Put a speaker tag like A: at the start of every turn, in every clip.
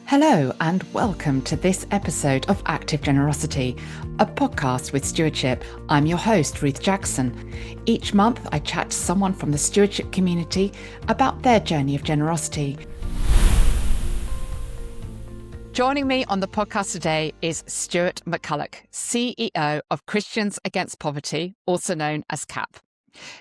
A: Hello and welcome to this episode of Active Generosity, a podcast with Stewardship. I'm your host, Ruth Jackson. Each month I chat to someone from the Stewardship community about their journey of generosity. Joining me on the podcast today is Stewart McCulloch, CEO of Christians Against Poverty, also known as CAP.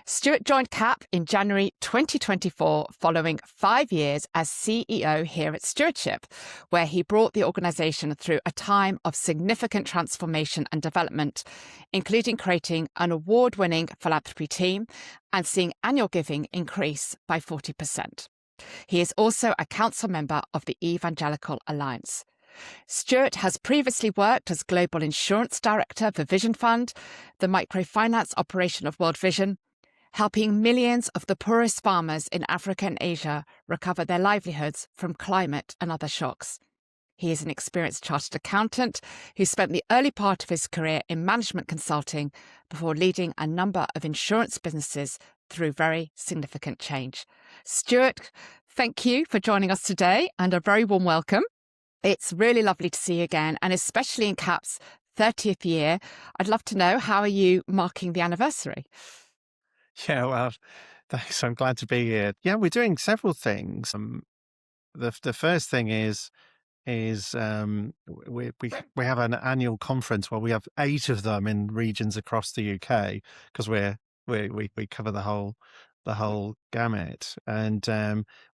A: Stewart joined CAP in January 2024 following 5 years as CEO here at Stewardship, where he brought the organisation through a time of significant transformation and development, including creating an award-winning philanthropy team and seeing annual giving increase by 40%. He is also a council member of the Evangelical Alliance. Stewart has previously worked as Global Insurance Director for Vision Fund, the microfinance operation of World Vision, helping millions of the poorest farmers in Africa and Asia recover their livelihoods from climate and other shocks. He is an experienced chartered accountant who spent the early part of his career in management consulting before leading a number of insurance businesses through very significant change. Stewart, thank you for joining us today and a very warm welcome. It's really lovely to see you again, and especially in CAP's 30th year. I'd love to know, how are you marking the anniversary?
B: Yeah, well, thanks. I'm glad to be here. Yeah, we're doing several things. The first thing is we have an annual conference. Well, we have 8 of them in regions across the UK because we cover the whole gamut, and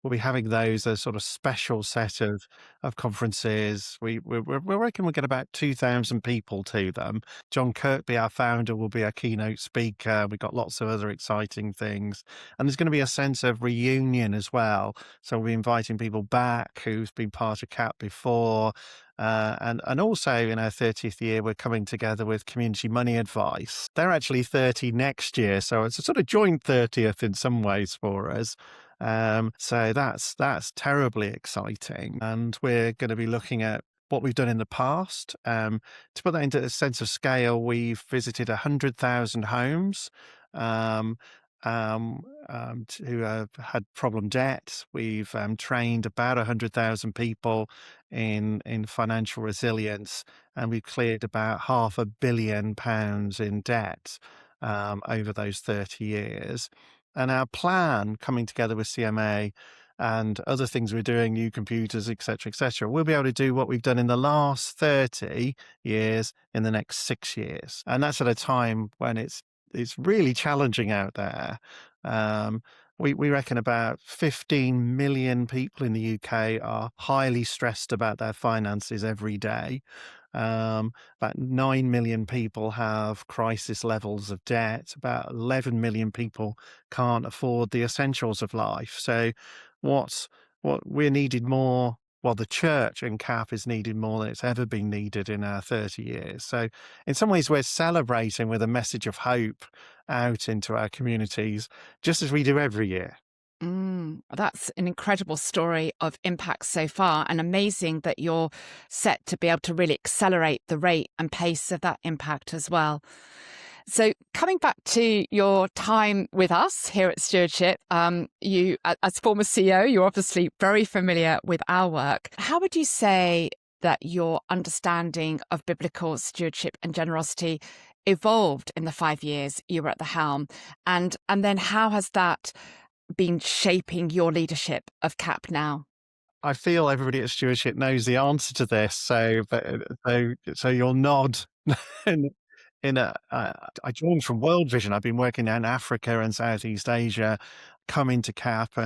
B: we'll be having those a sort of special set of conferences. We're reckon we'll get about 2,000 people to them. John Kirkby, our founder, will be our keynote speaker. We've got lots of other exciting things, and there's going to be a sense of reunion as well. So we'll be inviting people back who's been part of CAP before. And also in our 30th year, we're coming together with Community Money Advice. They're actually 30 next year, so it's a sort of joint 30th in some ways for us. So that's terribly exciting. And we're going to be looking at what we've done in the past. To put that into a sense of scale, we've visited 100,000 homes. Who have had problem debt. We've trained about 100,000 people in financial resilience, and we've cleared about £500 million in debt over those 30 years. And our plan, coming together with CMA and other things we're doing, new computers, etc., we'll be able to do what we've done in the last 30 years in the next 6 years. And that's at a time when it's really challenging out there. We reckon about 15 million people in the UK are highly stressed about their finances every day. About 9 million people have crisis levels of debt. About 11 million people can't afford the essentials of life. So what we're needed more, well, the church and CAP is needed more than it's ever been needed in our 30 years. So in some ways, we're celebrating with a message of hope out into our communities, just as we do every year.
A: That's an incredible story of impact so far, and amazing that you're set to be able to really accelerate the rate and pace of that impact as well. So coming back to your time with us here at Stewardship, you, as former CEO, you're obviously very familiar with our work. How would you say that your understanding of biblical stewardship and generosity evolved in the 5 years you were at the helm? And then how has that been shaping your leadership of CAP now?
B: I feel everybody at Stewardship knows the answer to this, so you'll nod. I joined from World Vision. I've been working in Africa and Southeast Asia, coming to CAP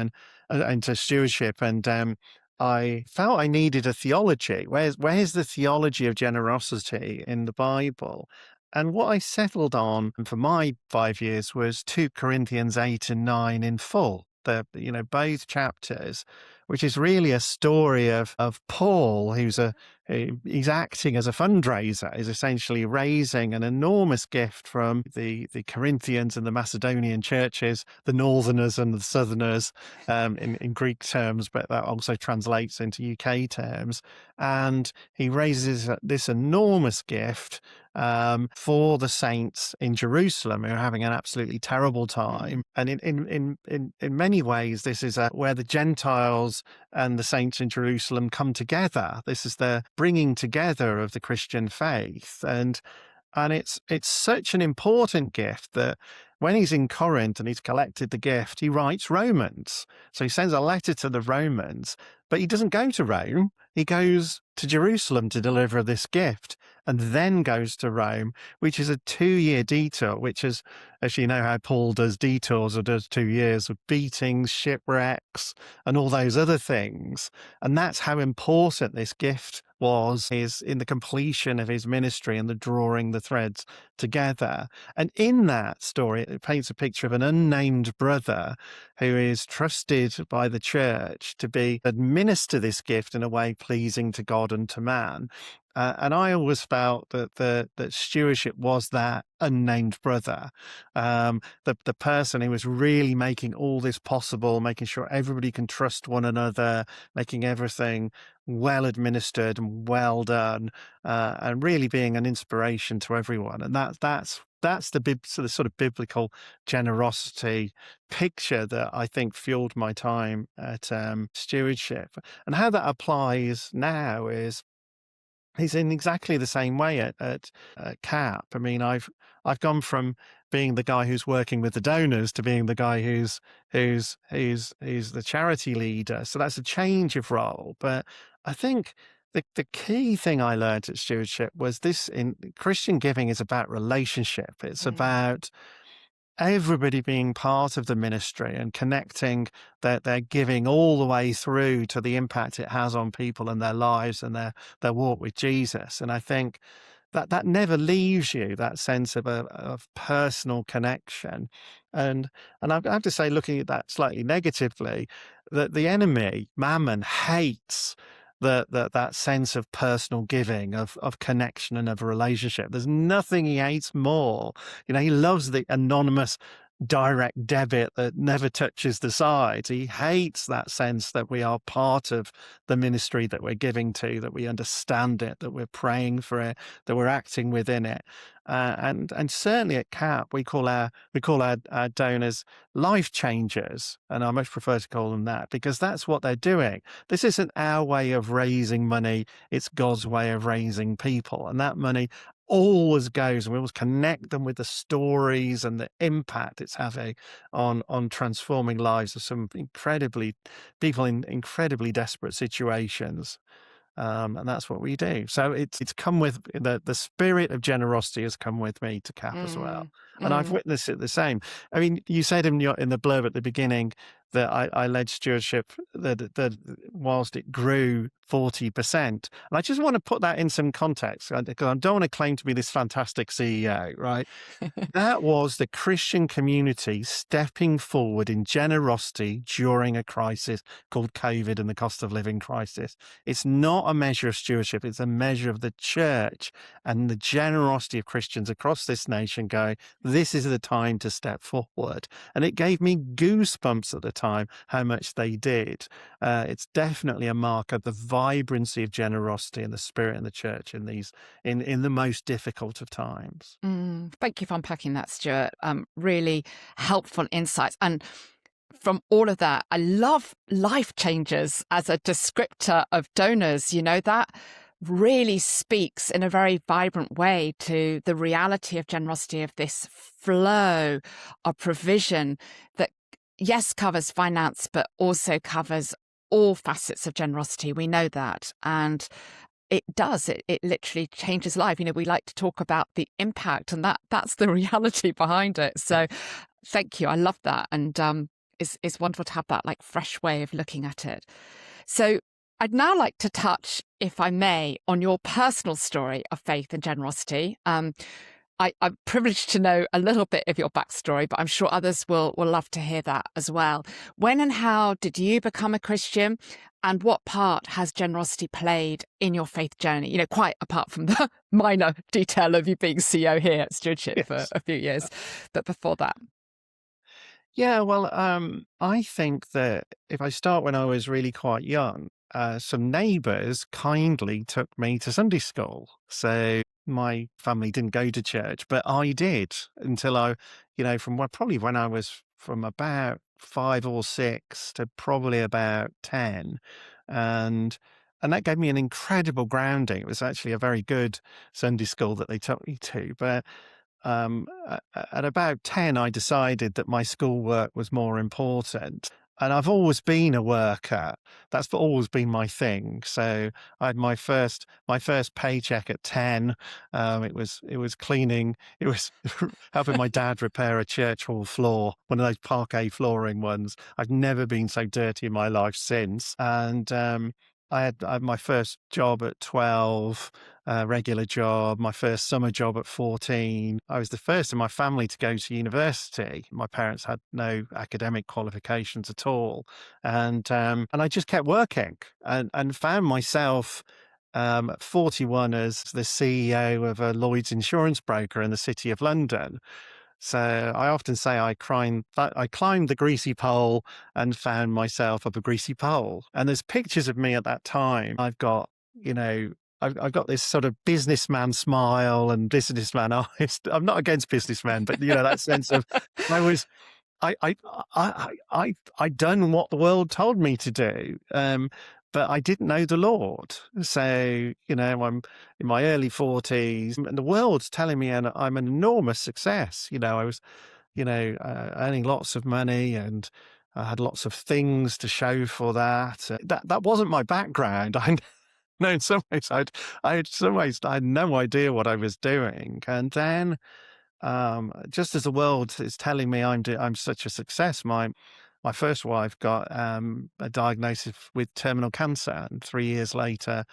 B: and to Stewardship, and I felt I needed a theology. Where's the theology of generosity in the Bible? And what I settled on for my 5 years was 2 Corinthians 8 and 9 in full. Both chapters, which is really a story of Paul, who's a he's acting as a fundraiser, is essentially raising an enormous gift from the Corinthians and the Macedonian churches, the Northerners and the Southerners, in Greek terms, but that also translates into UK terms. And he raises this enormous gift for the saints in Jerusalem who are having an absolutely terrible time. And in many ways, this is where the Gentiles and the saints in Jerusalem come together. This is the bringing together of the Christian faith. And it's such an important gift that when he's in Corinth and he's collected the gift, he writes Romans. So he sends a letter to the Romans, but he doesn't go to Rome. He goes to Jerusalem to deliver this gift and then goes to Rome, which is a 2-year detour, which is, as you know, how Paul does detours or does 2 years of beatings, shipwrecks, and all those other things. And that's how important this gift was in the completion of his ministry and the drawing the threads together. And in that story, it paints a picture of an unnamed brother who is trusted by the church to administer this gift in a way pleasing to God and to man. And I always felt that stewardship was that unnamed brother, the person who was really making all this possible, making sure everybody can trust one another, making everything well administered and well done, and really being an inspiration to everyone. And that's the sort of biblical generosity picture that I think fueled my time at stewardship. And how that applies now is he's in exactly the same way at CAP. I mean, I've gone from being the guy who's working with the donors to being the guy who's the charity leader. So that's a change of role. But I think the key thing I learned at stewardship was in Christian giving is about relationship. It's about everybody being part of the ministry and connecting their giving all the way through to the impact it has on people and their lives and their walk with Jesus. And I think that never leaves you, that sense of personal connection. And I have to say, looking at that slightly negatively, that the enemy, Mammon, hates that sense of personal giving, of connection and of relationship. There's nothing he hates more. He loves the anonymous direct debit that never touches the sides. He hates that sense that we are part of the ministry that we're giving to, that we understand it, that we're praying for it, that we're acting within it. And certainly at CAP, we call our donors life changers, and I much prefer to call them that because that's what they're doing. This isn't our way of raising money; it's God's way of raising people, and that money always goes, and we always connect them with the stories and the impact it's having on transforming lives of some people in incredibly desperate situations. And that's what we do. So it's come with the spirit of generosity has come with me to CAP as well. And I've witnessed it the same. I mean, you said in the blurb at the beginning that I led stewardship that whilst it grew 40%. And I just want to put that in some context because I don't want to claim to be this fantastic CEO, right? That was the Christian community stepping forward in generosity during a crisis called COVID and the cost of living crisis. It's not a measure of stewardship. It's a measure of the church and the generosity of Christians across this nation going, this is the time to step forward. And it gave me goosebumps at the time how much they did. It's definitely a mark of the vibrancy of generosity and the spirit in the church in the most difficult of times.
A: Thank you for unpacking that, Stewart. Really helpful insights. And from all of that, I love life changers as a descriptor of donors. That really speaks in a very vibrant way to the reality of generosity, of this flow of provision that, yes, covers finance, but also covers all facets of generosity. We know that. And it does. It literally changes life. We like to talk about the impact, and that's the reality behind it. So thank you. I love that. And it's wonderful to have that fresh way of looking at it. So I'd now like to touch, if I may, on your personal story of faith and generosity. I'm privileged to know a little bit of your backstory, but I'm sure others will love to hear that as well. When and how did you become a Christian? And what part has generosity played in your faith journey? You know, quite apart from the minor detail of you being CEO here at Stewardship for
B: Yes.
A: a few years. But before that,
B: Yeah, well, I think that if I start when I was really quite young, some neighbours kindly took me to Sunday school. So my family didn't go to church, but I did until from probably when I was from about 5 or 6 to probably about 10. And and that gave me an incredible grounding. It was actually a very good Sunday school that they took me to. But at about 10, I decided that my schoolwork was more important. And I've always been a worker. That's always been my thing. So I had my first paycheck at 10. It was cleaning. It was helping my dad repair a church hall floor, one of those parquet flooring ones. I've never been so dirty in my life since. And I had my first job at 12, regular job, my first summer job at 14. I was the first in my family to go to university. My parents had no academic qualifications at all. And I just kept working and found myself at 41 as the CEO of a Lloyd's insurance broker in the City of London. So I often say I climbed the greasy pole and found myself up a greasy pole. And there's pictures of me at that time. You know, I've got this sort of businessman smile and businessman eyes. I'm not against businessmen, but that sense of I was I'd done what the world told me to do, but I didn't know the Lord. So I'm in my early 40s, and the world's telling me I'm an enormous success. I was, earning lots of money, and I had lots of things to show for that. That wasn't my background. I no, in some ways, I had no idea what I was doing, and then just as the world is telling me I'm such a success, my first wife got a diagnosis with terminal cancer, and 3 years later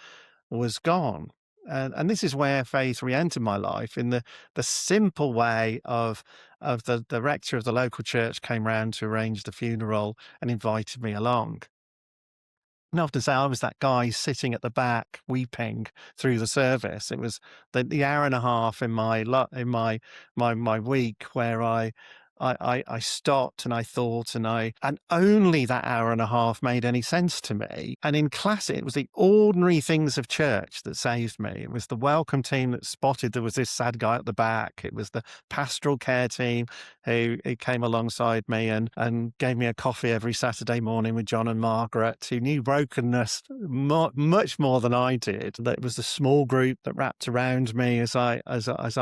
B: was gone. And this is where faith re-entered my life in the simple way of the rector of the local church came round to arrange the funeral and invited me along. And I often say I was that guy sitting at the back weeping through the service. It was the hour and a half in my week where I stopped and I thought and only that hour and a half made any sense to me. And in class, it was the ordinary things of church that saved me. It was the welcome team that spotted there was this sad guy at the back. It was the pastoral care team who came alongside me and gave me a coffee every Saturday morning with John and Margaret, who knew brokenness much more than I did. That it was the small group that wrapped around me as I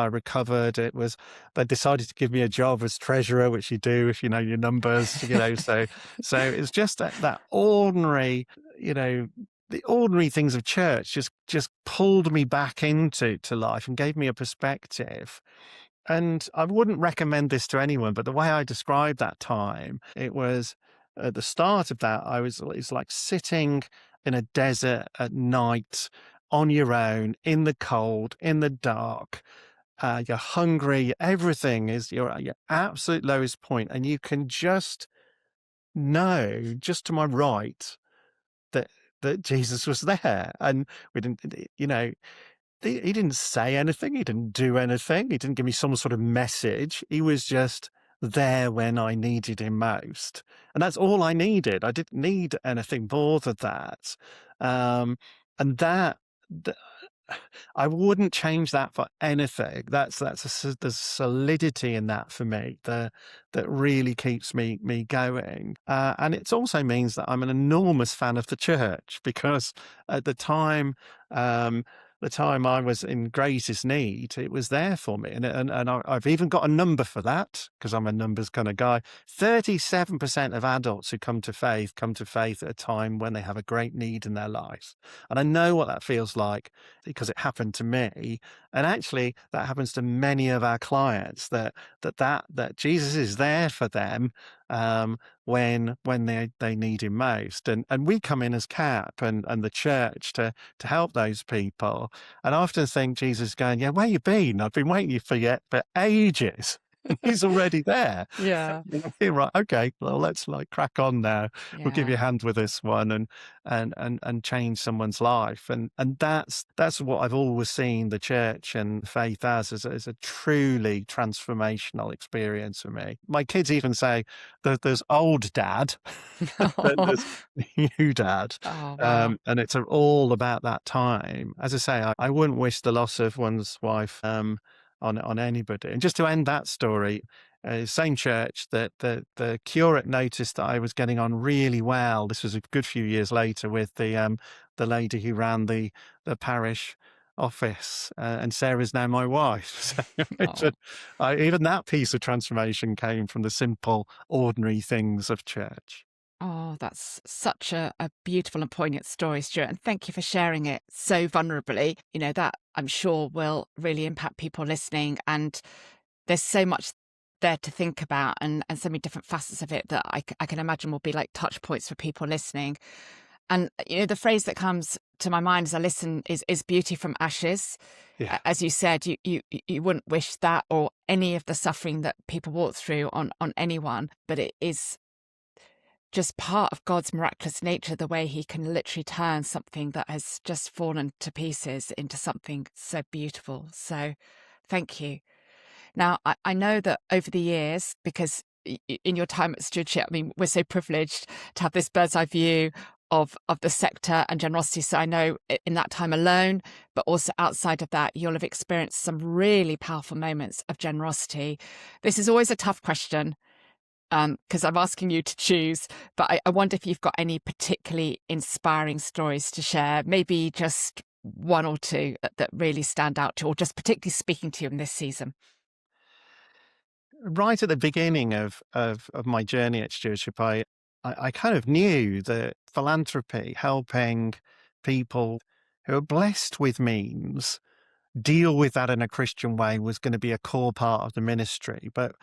B: recovered. They decided to give me a job as treasurer, which you do if you know your numbers. So it's just that ordinary, the ordinary things of church just pulled me back into life and gave me a perspective. And I wouldn't recommend this to anyone, but the way I described that time, it was at the start of that, it's like sitting in a desert at night on your own, in the cold, in the dark. You're hungry. Everything is you're at your absolute lowest point, and you can just know, just to my right, that Jesus was there, and we didn't, he didn't say anything. He didn't do anything. He didn't give me some sort of message. He was just there when I needed him most. And that's all I needed. I didn't need anything more than that. And th- I wouldn't change that for anything. There's solidity in that for me that really keeps me going. And it also means that I'm an enormous fan of the church, because at the time I was in greatest need, it was there for me. I've even got a number for that, because I'm a numbers kind of guy. 37% of adults who come to faith at a time when they have a great need in their life. And I know what that feels like because it happened to me. And actually that happens to many of our clients, that Jesus is there for them when they need him most. And we come in as CAP and the church to help those people. And I often think Jesus is going, yeah, where you been? I've been waiting for you for ages. He's already there.
A: Yeah.
B: Right. Okay. Well, let's crack on now. We'll give you a
A: Yeah.
B: hand with this one and change someone's life. And that's what I've always seen the church and faith as a truly transformational experience for me. My kids even say that there's old dad, then there's new dad.
A: Oh, wow.
B: And it's all about that time. As I say, I wouldn't wish the loss of one's wife, on anybody. And just to end that story, same church that the curate noticed that I was getting on really well. This was a good few years later with the lady who ran the parish office, and Sarah's now my wife. So
A: Oh.
B: even that piece of transformation came from the simple, ordinary things of church.
A: Oh, that's such a beautiful and poignant story, Stuart. And thank you for sharing it so vulnerably. That I'm sure will really impact people listening. And there's so much there to think about and so many different facets of it that I can imagine will be like touch points for people listening. And, the phrase that comes to my mind as I listen is beauty from ashes.
B: Yeah.
A: As you said, you wouldn't wish that or any of the suffering that people walk through on anyone, but it is just part of God's miraculous nature, the way he can literally turn something that has just fallen to pieces into something so beautiful. So thank you. Now, I know that over the years, because in your time at Stewardship, I mean, we're so privileged to have this bird's eye view of the sector and generosity. So I know in that time alone, but also outside of that, you'll have experienced some really powerful moments of generosity. This is always a tough question, because I'm asking you to choose, but I wonder if you've got any particularly inspiring stories to share, maybe just one or two that really stand out to, or just particularly speaking to you in this season.
B: Right at the beginning of my journey at Stewardship, I kind of knew that philanthropy, helping people who are blessed with means, deal with that in a Christian way, was going to be a core part of the ministry. But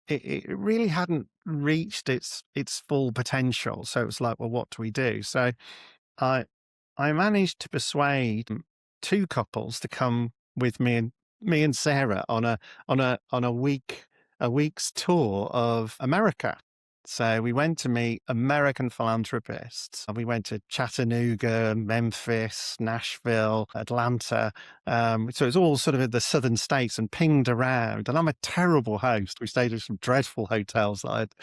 B: it really hadn't reached its full potential. So it was like, well, what do we do? So I I managed to persuade two couples to come with me and Sarah on a week's tour of America. So we went to meet American philanthropists. We went to Chattanooga, Memphis, Nashville, Atlanta. So it was all sort of in the southern states and pinged around. And I'm a terrible host. We stayed in some dreadful hotels that I'd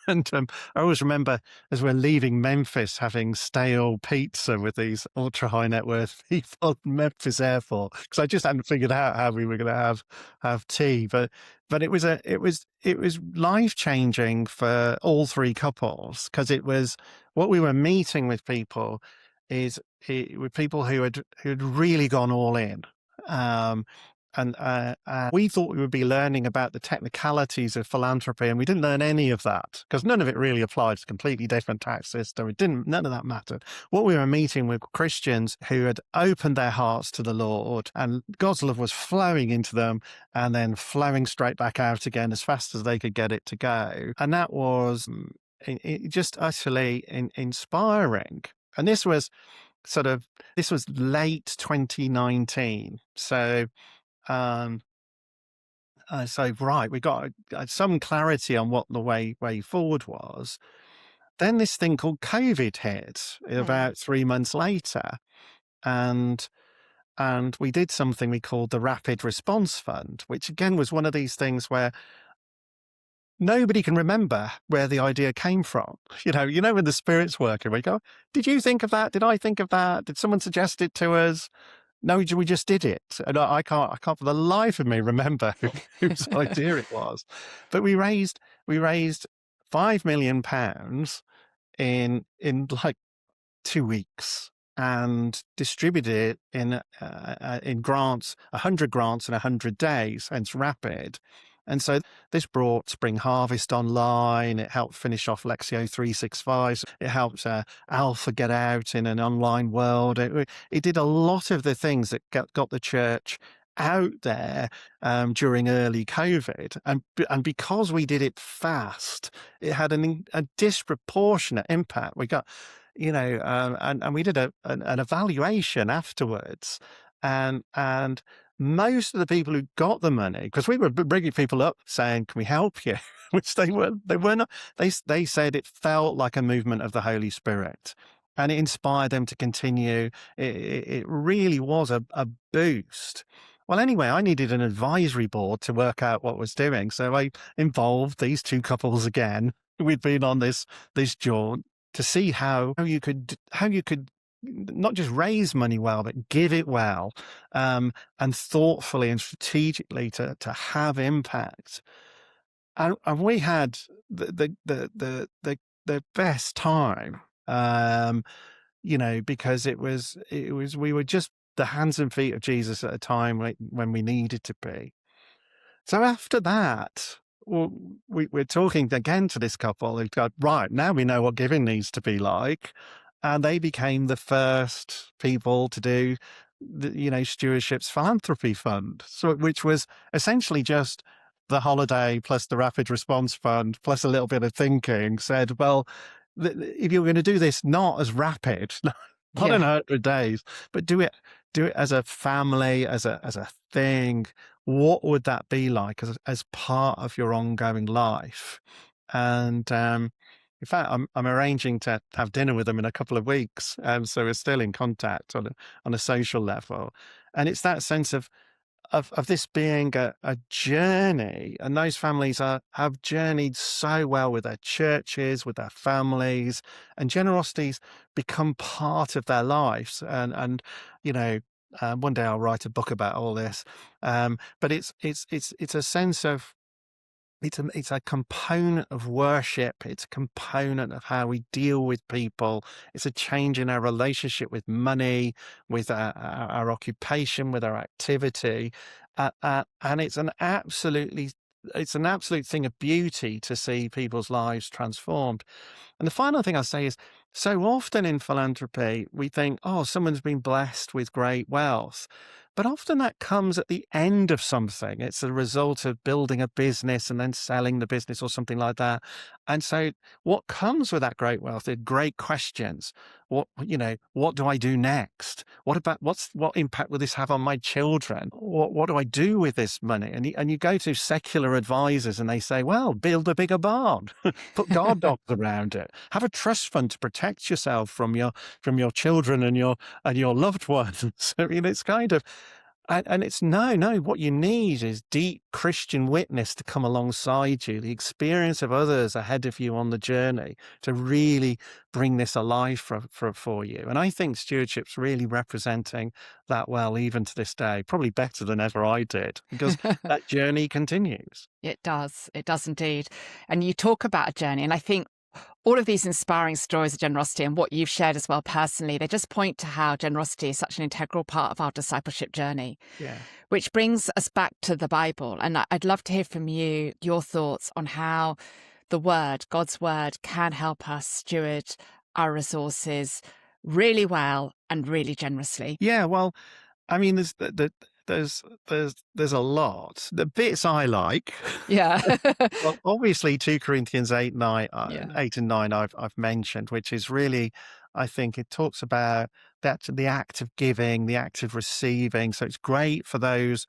B: and I always remember as we're leaving Memphis having stale pizza with these ultra high net worth people at Memphis airport, because I just hadn't figured out how we were going to have tea. But it was life changing for all three couples, because it was what we were meeting with people with people who'd really gone all in. Um, and we thought we would be learning about the technicalities of philanthropy, and we didn't learn any of that, because none of it really applied. It's a completely different tax system. None of that mattered. What we were meeting with Christians who had opened their hearts to the Lord, and God's love was flowing into them and then flowing straight back out again as fast as they could get it to go. And that was just utterly inspiring. And this was late 2019. Um, right, we got some clarity on what the way forward was. Then this thing called COVID hit
A: Mm.
B: about 3 months later, and we did something we called the Rapid Response Fund, which again was one of these things where nobody can remember where the idea came from. When the Spirit's working, we go, "Did you think of that? Did I think of that? Did someone suggest it to us?" No, we just did it. And I can't for the life of me remember whose idea it was. But we raised £5 million in like 2 weeks, and distributed it in grants, 100 grants in 100 days, hence rapid. And so this brought Spring Harvest online. It helped finish off Lexio 365. It helped Alpha get out in an online world. It did a lot of the things that got the church out there during early COVID, and because we did it fast, it had a disproportionate impact. We got, and we did an evaluation afterwards, and most of the people who got the money, because we were bringing people up saying, "Can we help you?" which they were not. They said it felt like a movement of the Holy Spirit. And it inspired them to continue. It really was a boost. Well, anyway, I needed an advisory board to work out what was doing. So I involved these two couples again. We'd been on this jaunt to see how you could not just raise money well, but give it well, and thoughtfully and strategically to have impact. And we had the best time, because we were just the hands and feet of Jesus at a time when we needed to be. So after that, well, we're talking again to this couple who go, right, now we know what giving needs to be like. And they became the first people to do Stewardship's philanthropy fund. So, which was essentially just the holiday plus the rapid response fund plus a little bit of thinking, said, well, if you're going to do this, not as rapid, not in
A: Yeah.
B: 100 days, but do it as a family, as a thing. What would that be like as part of your ongoing life? And in fact, I'm arranging to have dinner with them in a couple of weeks, so we're still in contact on a social level. And it's that sense of this being a journey, and those families have journeyed so well with their churches, with their families, and generosity's become part of their lives. And one day I'll write a book about all this. But it's a sense of it's a component of worship. It's a component of how we deal with people. It's a change in our relationship with money, with our occupation, with our activity, and it's an absolute thing of beauty to see people's lives transformed. And the final thing I'll say is, so often in philanthropy, we think, oh, someone's been blessed with great wealth. But often that comes at the end of something. It's a result of building a business and then selling the business or something like that. And so what comes with that great wealth are great questions. What do I do next? What impact will this have on my children? What do I do with this money? And you go to secular advisors and they say, well, build a bigger barn, put guard dogs around it, have a trust fund to protect yourself from your children and your loved ones. I mean, it's kind of, and it's no, what you need is deep Christian witness to come alongside you, the experience of others ahead of you on the journey to really bring this alive for you. And I think stewardship's really representing that well, even to this day, probably better than ever I did, because that journey continues.
A: It does. It does indeed. And you talk about a journey, and I think all of these inspiring stories of generosity and what you've shared as well personally, they just point to how generosity is such an integral part of our discipleship journey.
B: Yeah.
A: Which brings us back to the Bible. And I'd love to hear from you, your thoughts on how the Word, God's Word, can help us steward our resources really well and really generously.
B: Yeah, well, I mean, there's a lot. The bits I like,
A: Yeah.
B: well, obviously 2 Corinthians 8, 9,
A: Yeah.
B: 8 and 9 I've mentioned, which is really, I think it talks about the act of giving, the act of receiving. So it's great for those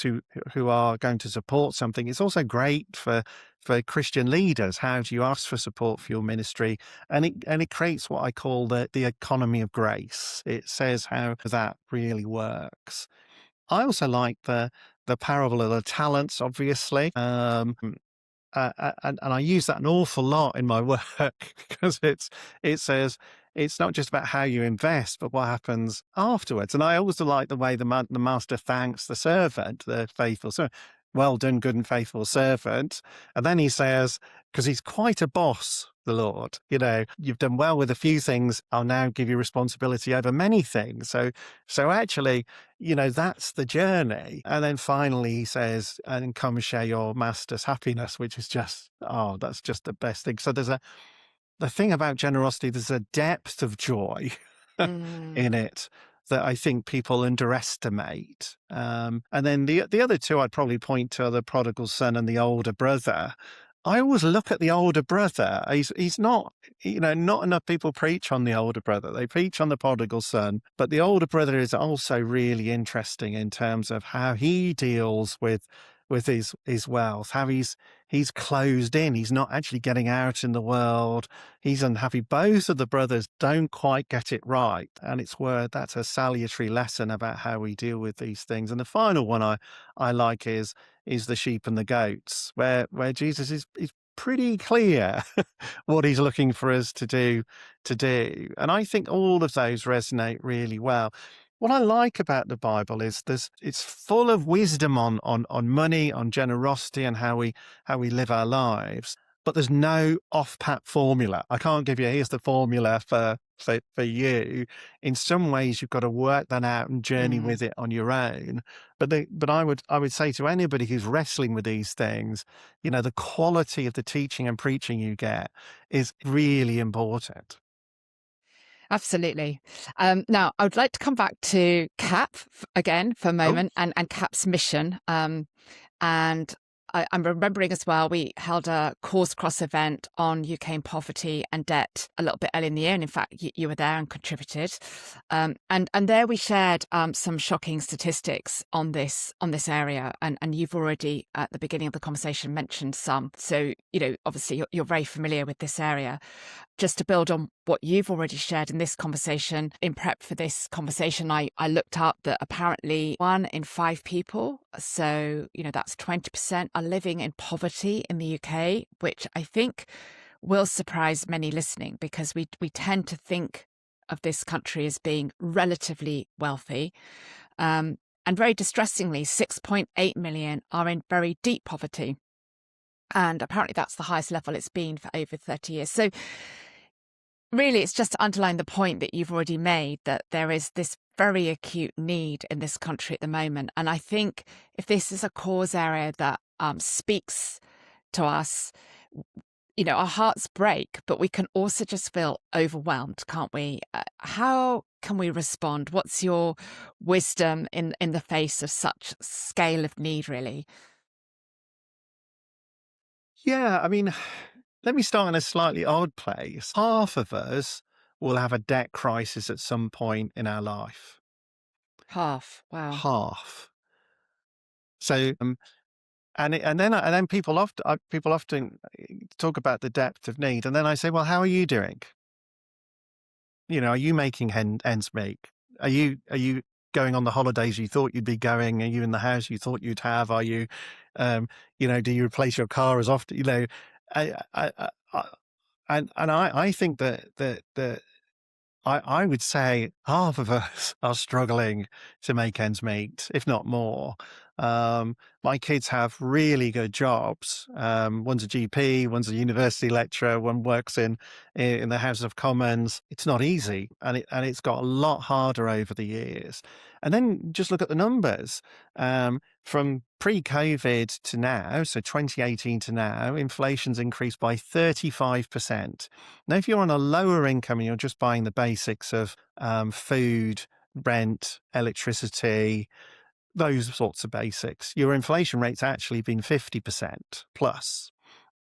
B: who are going to support something. It's also great for Christian leaders. How do you ask for support for your ministry? And it creates what I call the economy of grace. It says how that really works. I also like the parable of the talents, obviously, and I use that an awful lot in my work because it says it's not just about how you invest, but what happens afterwards. And I also like the way the master thanks the servant, the faithful servant. Well done, good and faithful servant. And then he says, because he's quite a boss, the Lord, you've done well with a few things. I'll now give you responsibility over many things. So actually, that's the journey. And then finally he says, and come share your master's happiness, which is just, that's just the best thing. So the thing about generosity, there's a depth of joy in it that I think people underestimate. And then the other two I'd probably point to are the prodigal son and the older brother. I always look at the older brother. He's not, not enough people preach on the older brother. They preach on the prodigal son, but the older brother is also really interesting in terms of how he deals with his wealth, how he's closed in. He's not actually getting out in the world. He's unhappy. Both of the brothers don't quite get it right, and that's a salutary lesson about how we deal with these things. And the final one I like is the sheep and the goats, where Jesus is pretty clear what he's looking for us to do. And I think all of those resonate really well. What I like about the Bible is it's full of wisdom on money, on generosity, and how we live our lives. But there's no off-pat formula. I can't give you, here's the formula for you. In some ways, you've got to work that out and journey with it on your own. But I would say to anybody who's wrestling with these things, the quality of the teaching and preaching you get is really important.
A: Absolutely. Now, I would like to come back to CAP again for a moment and CAP's mission. And I'm remembering as well, we held a Cause Cross event on UK and poverty and debt a little bit early in the year. And in fact, you were there and contributed. And there we shared some shocking statistics on this area. And you've already, at the beginning of the conversation, mentioned some. So, obviously you're very familiar with this area. Just to build on what you've already shared in this conversation, in prep for this conversation, I looked up that apparently 1 in 5 people, so, that's 20%, are living in poverty in the UK, which I think will surprise many listening, because we tend to think of this country as being relatively wealthy. And very distressingly, 6.8 million are in very deep poverty. And apparently that's the highest level it's been for over 30 years. So really, it's just to underline the point that you've already made, that there is this very acute need in this country at the moment. And I think if this is a cause area that speaks to us, our hearts break, but we can also just feel overwhelmed, can't we? How can we respond? What's your wisdom in the face of such scale of need, really?
B: Yeah, I mean, let me start in a slightly odd place. Half of us will have a debt crisis at some point in our life.
A: Half. Wow.
B: Half. So, and then people often talk about the depth of need, and then I say, well, how are you doing? Are you making ends meet? Are you going on the holidays you thought you'd be going? Are you in the house you thought you'd have? Are you, do you replace your car as often? I think that I would say half of us are struggling to make ends meet, if not more. My kids have really good jobs. One's a GP, one's a university lecturer, one works in the House of Commons. It's not easy, and it's got a lot harder over the years. And then just look at the numbers. From pre-COVID to now, so 2018 to now, inflation's increased by 35%. Now, if you're on a lower income and you're just buying the basics of food, rent, electricity, those sorts of basics, your inflation rate's actually been 50% plus.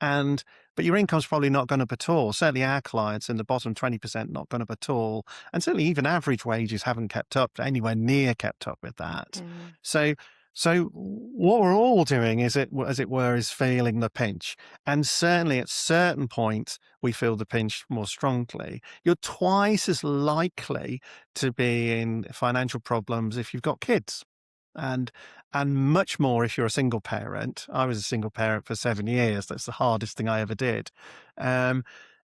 B: But your income's probably not gone up at all. Certainly our clients in the bottom 20% not gone up at all. And certainly even average wages haven't kept up, anywhere near kept up with that. So what we're all doing, as it were, is feeling the pinch. And certainly at certain points, we feel the pinch more strongly. You're twice as likely to be in financial problems if you've got kids. And much more if you're a single parent. I was a single parent for 7 years. That's the hardest thing I ever did.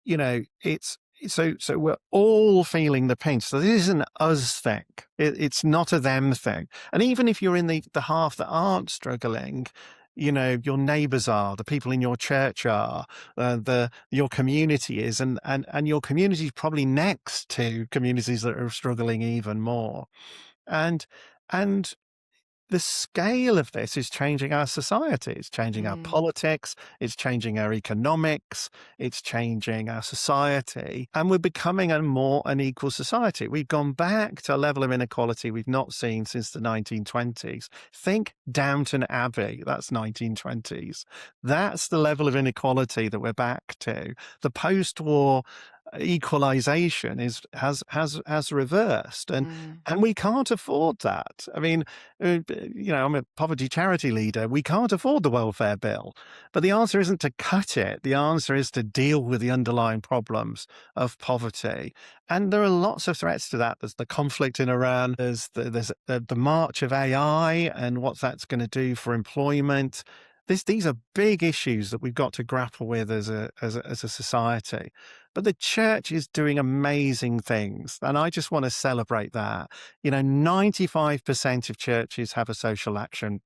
B: It's so we're all feeling the pinch. So this isn't us thing. It's not a them thing. And even if you're in the half that aren't struggling, your neighbors are, the people in your church are, your community is, and your community is probably next to communities that are struggling even more. And the scale of this is changing our society. It's changing our
A: Mm,
B: politics. It's changing our economics. It's changing our society. And we're becoming a more unequal society. We've gone back to a level of inequality we've not seen since the 1920s. Think Downton Abbey. That's 1920s. That's the level of inequality that we're back to. The post-war equalization has reversed,
A: mm,
B: and we can't afford that. I mean, I'm a poverty charity leader. We can't afford the welfare bill, but the answer isn't to cut it. The answer is to deal with the underlying problems of poverty. And there are lots of threats to that. There's the conflict in Iran. There's the march of AI and what that's going to do for employment. These are big issues that we've got to grapple with as a society. But the church is doing amazing things, and I just want to celebrate that. 95% of churches have a social action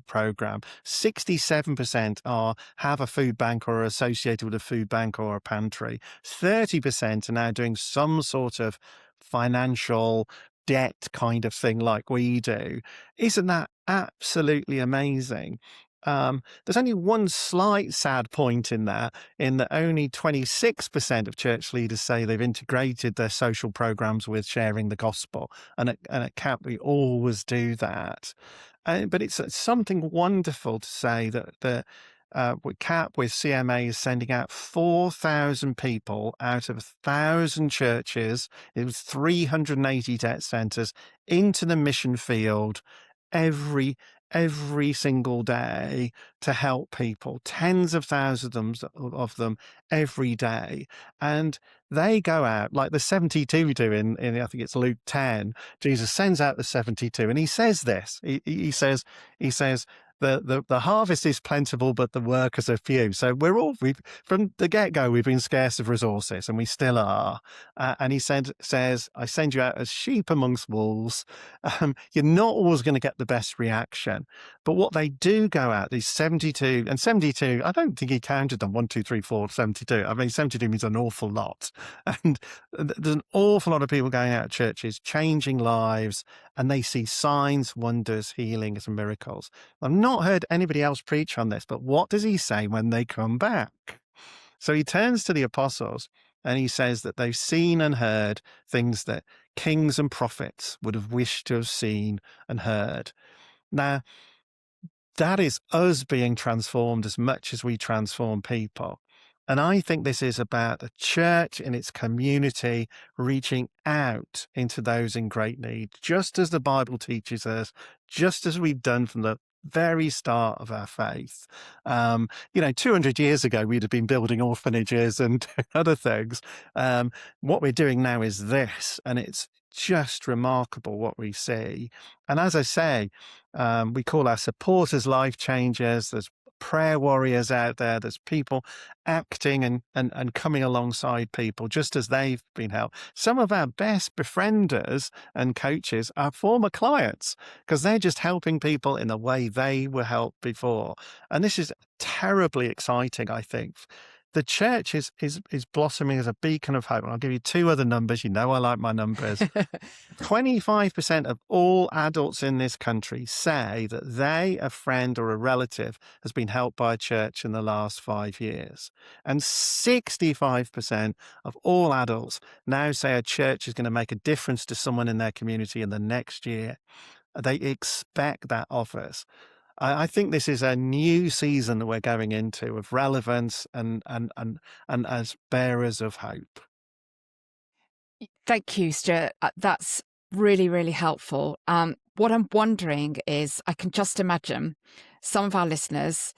B: program. 67% have a food bank or are associated with a food bank or a pantry. 30% are now doing some sort of financial debt kind of thing like we do. Isn't that absolutely amazing? There's only one slight sad point in that, in that only 26% of church leaders say they've integrated their social programs with sharing the gospel. And at CAP, we always do that. But it's something wonderful to say that with CAP, with CMA, is sending out 4,000 people out of 1,000 churches. It was 380 debt centers into the mission field every every single day to help people, tens of thousands of them every day. And they go out like the 72 do in I think it's Luke 10. Jesus sends out the 72 and he says this. He says the harvest is plentiful, but the workers are few. So we've from the get-go, we've been scarce of resources, and we still are. And he says, I send you out as sheep amongst wolves. You're not always going to get the best reaction. But what they do go out, these 72, and 72, I don't think he counted them, 1, 2, 3, 4, 72. I mean, 72 means an awful lot. And there's an awful lot of people going out of churches, changing lives, and they see signs, wonders, healings, and miracles. I've not heard anybody else preach on this, but what does he say when they come back? So he turns to the apostles and he says that they've seen and heard things that kings and prophets would have wished to have seen and heard. Now, that is us being transformed as much as we transform people. And I think this is about the church in its community reaching out into those in great need, just as the Bible teaches us, just as we've done from the very start of our faith. 200 years ago, we'd have been building orphanages and other things. What we're doing now is this, and it's just remarkable what we see. And as I say, we call our supporters life changers. There's prayer warriors out there. There's people acting and coming alongside people just as they've been helped. Some of our best befrienders and coaches are former clients because they're just helping people in the way they were helped before. And this is terribly exciting, I think. The church is blossoming as a beacon of hope. And I'll give you two other numbers. You know I like my numbers. 25% of all adults in this country say that they, a friend or a relative, has been helped by a church in the last 5 years. And 65% of all adults now say a church is going to make a difference to someone in their community in the next year. They expect that of us. I think this is a new season that we're going into of relevance and as bearers of hope.
A: Thank you, Stuart. That's really, really helpful. What I'm wondering is, I can just imagine some of our listeners,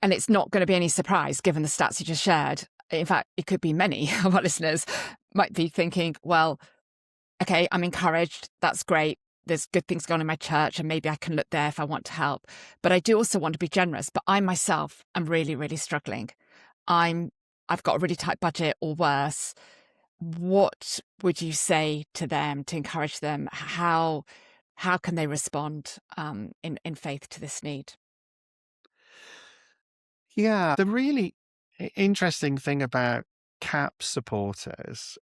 A: and it's not going to be any surprise given the stats you just shared. In fact, it could be many of our listeners might be thinking, well, okay, I'm encouraged. That's great. There's good things going on in my church, and maybe I can look there if I want to help. But I do also want to be generous. But I myself am really, really struggling. I've got a really tight budget or worse. What would you say to them to encourage them? How can they respond in faith to this need?
B: Yeah, the really interesting thing about CAP supporters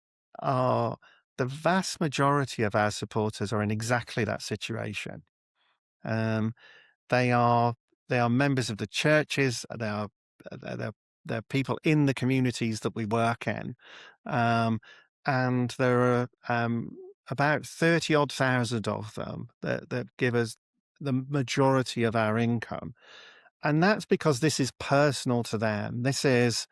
B: are the vast majority of our supporters are in exactly that situation. Um, they are they are members of the churches. They're, they're people in the communities that we work in, and there are about 30 odd thousand of them that give us the majority of our income. And that's because this is personal to them. This is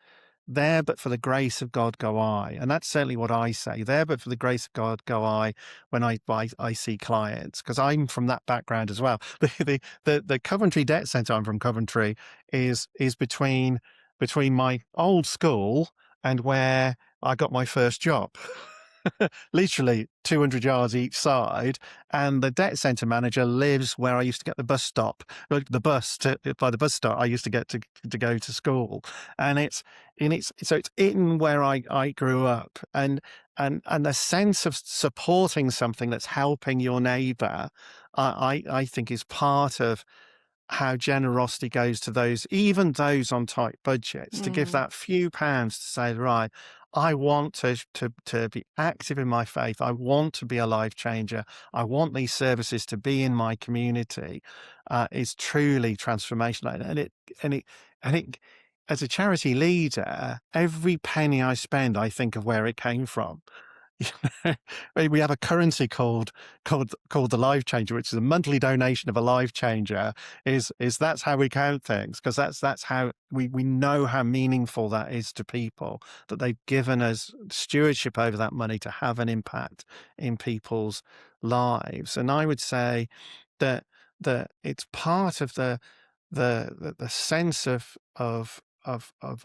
B: there, but for the grace of God go I. And that's certainly what I say. There, but for the grace of God go I when I see clients, because I'm from that background as well. The Coventry Debt Centre, I'm from Coventry, is between my old school and where I got my first job. Literally 200 yards each side. And the debt centre manager lives where I used to get the bus stop, by the bus stop I used to get to go to school. And it's in where I grew up. And the sense of supporting something that's helping your neighbour, I think is part of how generosity goes to those, even those on tight budgets, to give
A: Mm.
B: that few pounds to say, right, I want to be active in my faith. I want to be a life changer. I want these services to be in my community. Is truly transformational, and it. As a charity leader, every penny I spend, I think of where it came from. We have a currency called the Life Changer, which is a monthly donation of a life changer. Is that's how we count things, because that's how we know how meaningful that is to people, that they've given us stewardship over that money to have an impact in people's lives. And I would say that it's part of the sense of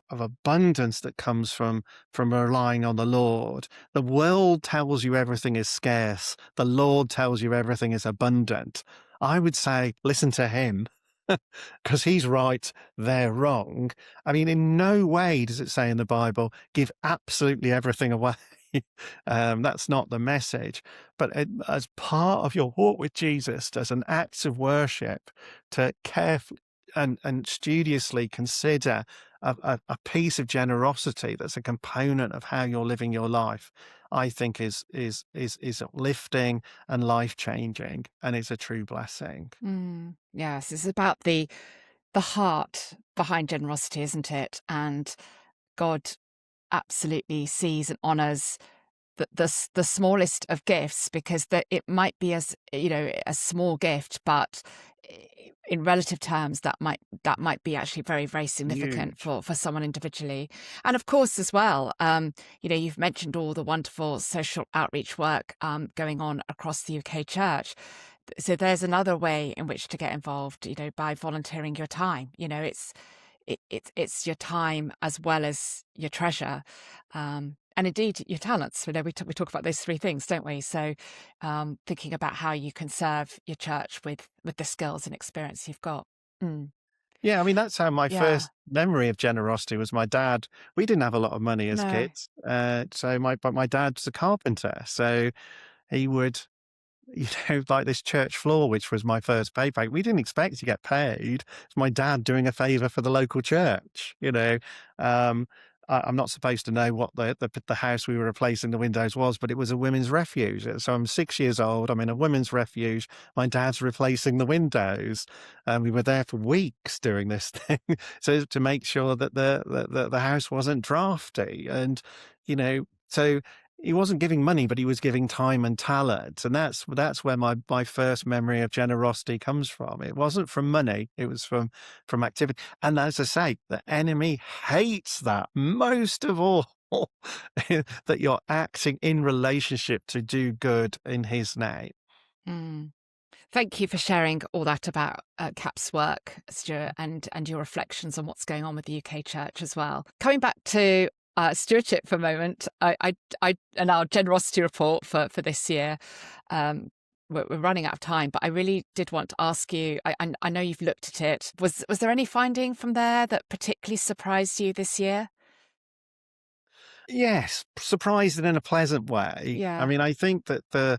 B: abundance that comes from relying on the Lord. The world tells you everything is scarce. The Lord tells you everything is abundant. I would say, listen to him, because he's right, they're wrong. I mean, in no way does it say in the Bible, give absolutely everything away. That's not the message. But as part of your walk with Jesus, as an act of worship, to carefully and studiously consider a piece of generosity that's a component of how you're living your life, I think is uplifting and life changing, and it's a true blessing.
A: Yes, it's about the heart behind generosity, isn't it? And God absolutely sees and honors the smallest of gifts, because it might be, as you know, a small gift, but in relative terms that might be actually very, very significant
B: Huge.
A: for someone individually. And of course as well, you've mentioned all the wonderful social outreach work going on across the UK church. So there's another way in which to get involved, by volunteering your time. It's your time as well as your treasure, and indeed your talents. We talk about those three things, don't we? So thinking about how you can serve your church with the skills and experience you've got. Mm.
B: Yeah, I mean, that's how my
A: Yeah.
B: first memory of generosity was. My dad, we didn't have a lot of money as
A: No.
B: kids. But my dad's a carpenter. So he would, like this church floor, which was my first paycheck. We didn't expect to get paid. It's my dad doing a favor for the local church. Um, I'm not supposed to know what the house we were replacing the windows was, but it was a women's refuge. So I'm 6 years old. I'm in a women's refuge. My dad's replacing the windows, and we were there for weeks doing this thing, so to make sure that the house wasn't drafty, and so he wasn't giving money, but he was giving time and talent. And that's where my first memory of generosity comes from. It wasn't from money, it was from activity. And as I say, the enemy hates that most of all, that you're acting in relationship to do good in his name.
A: Mm. Thank you for sharing all that about CAP's work, Stuart, and your reflections on what's going on with the UK Church as well. Coming back to stewardship for a moment, I and our generosity report for this year. We're running out of time, but I really did want to ask you. I know you've looked at it. Was there any finding from there that particularly surprised you this year?
B: Yes, surprised in a pleasant way. I
A: Yeah.
B: mean, I think that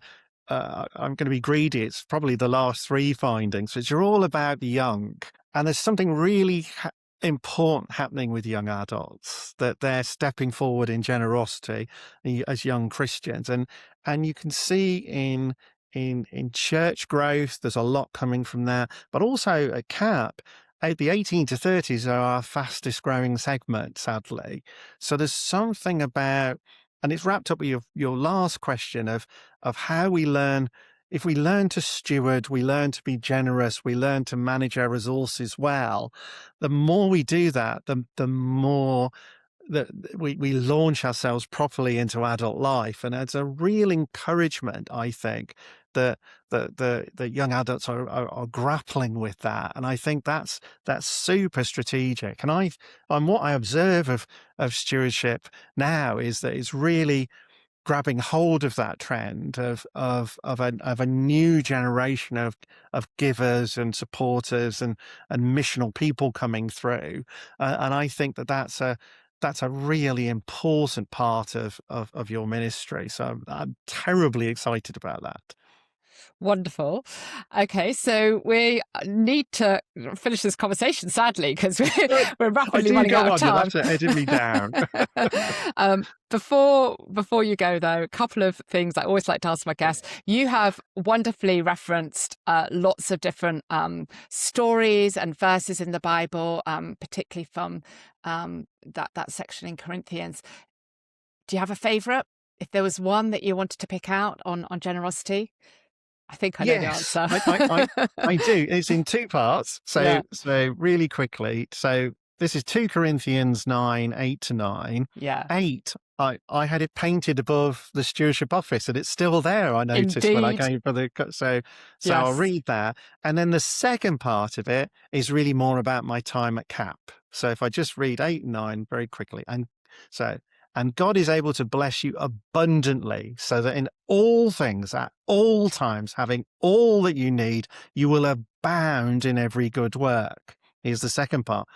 B: I'm going to be greedy. It's probably the last three findings, which are all about the young. And there's something really important happening with young adults, that they're stepping forward in generosity as young Christians. And you can see in church growth. There's a lot coming from there, but also at CAP. The 18 to 30s are our fastest growing segment, sadly. So there's something about, and it's wrapped up with your last question of how we learn. If we learn to steward, we learn to be generous, we learn to manage our resources well, the more we do that, the more that we launch ourselves properly into adult life. And it's a real encouragement, I think, that the young adults are grappling with that. And I think that's super strategic. And what I observe of stewardship now is that it's really grabbing hold of that trend of a new generation of givers and supporters and missional people coming through. And I think that's a really important part of your ministry. So I'm terribly excited about that.
A: Wonderful. Okay, so we need to finish this conversation, sadly, because we're rapidly running out of time.
B: You'll have to edit me down.
A: Before you go, though, a couple of things I always like to ask my guests. You have wonderfully referenced lots of different stories and verses in the Bible, particularly from that section in Corinthians. Do you have a favourite? If there was one that you wanted to pick out on generosity? I think I know the answer.
B: I do. It's in two parts. So really quickly. So this is 2 Corinthians 9, 8-9.
A: Yeah.
B: 8, I had it painted above the stewardship office, and it's still there, I noticed.
A: Indeed.
B: When I came for the... So yes. I'll read that. And then the second part of it is really more about my time at CAP. So if I just read 8 and 9 very quickly. And God is able to bless you abundantly, so that in all things, at all times, having all that you need, you will abound in every good work. Here's the second part.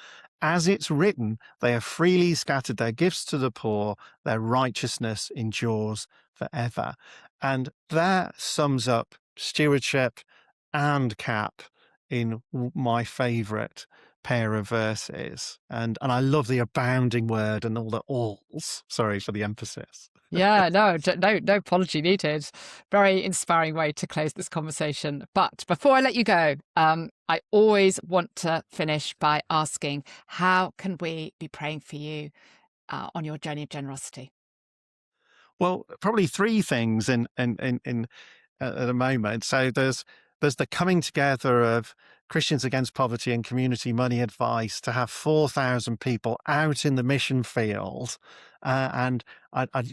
B: As it's written, they have freely scattered their gifts to the poor, their righteousness endures forever. And that sums up stewardship and CAP in my favourite pair of verses. And I love the abounding word and all the alls. Sorry for the emphasis.
A: Yeah, no apology needed. Very inspiring way to close this conversation. But before I let you go, I always want to finish by asking, how can we be praying for you on your journey of generosity?
B: Well, probably 3 things in at the moment. So there's the coming together of Christians Against Poverty and Community Money Advice to have 4,000 people out in the mission field, and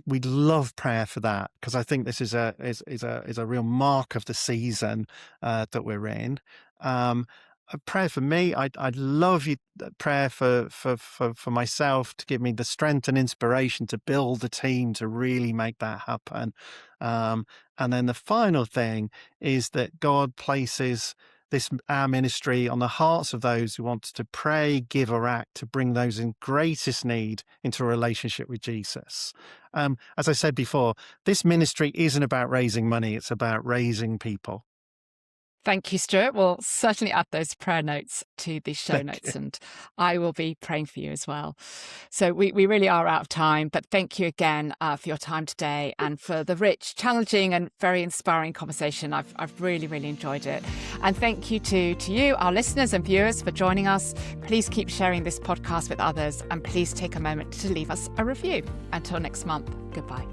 B: we'd love prayer for that, because I think this is a real mark of the season that we're in. A prayer for me. I'd love you prayer for myself, to give me the strength and inspiration to build the team to really make that happen. And then the final thing is that God places our ministry on the hearts of those who want to pray, give, or act to bring those in greatest need into a relationship with Jesus. As I said before, this ministry isn't about raising money, it's about raising people.
A: Thank you, Stewart. We'll certainly add those prayer notes to the show notes, and I will be praying for you as well. So we really are out of time, but thank you again for your time today and for the rich, challenging and very inspiring conversation. I've really, really enjoyed it. And thank you to you, our listeners and viewers, for joining us. Please keep sharing this podcast with others, and please take a moment to leave us a review. Until next month, goodbye.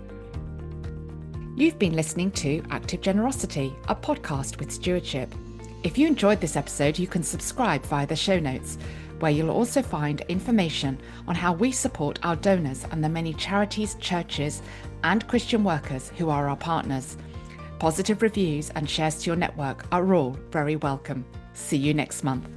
A: You've been listening to Active Generosity, a podcast with Stewardship. If you enjoyed this episode, you can subscribe via the show notes, where you'll also find information on how we support our donors and the many charities, churches, and Christian workers who are our partners. Positive reviews and shares to your network are all very welcome. See you next month.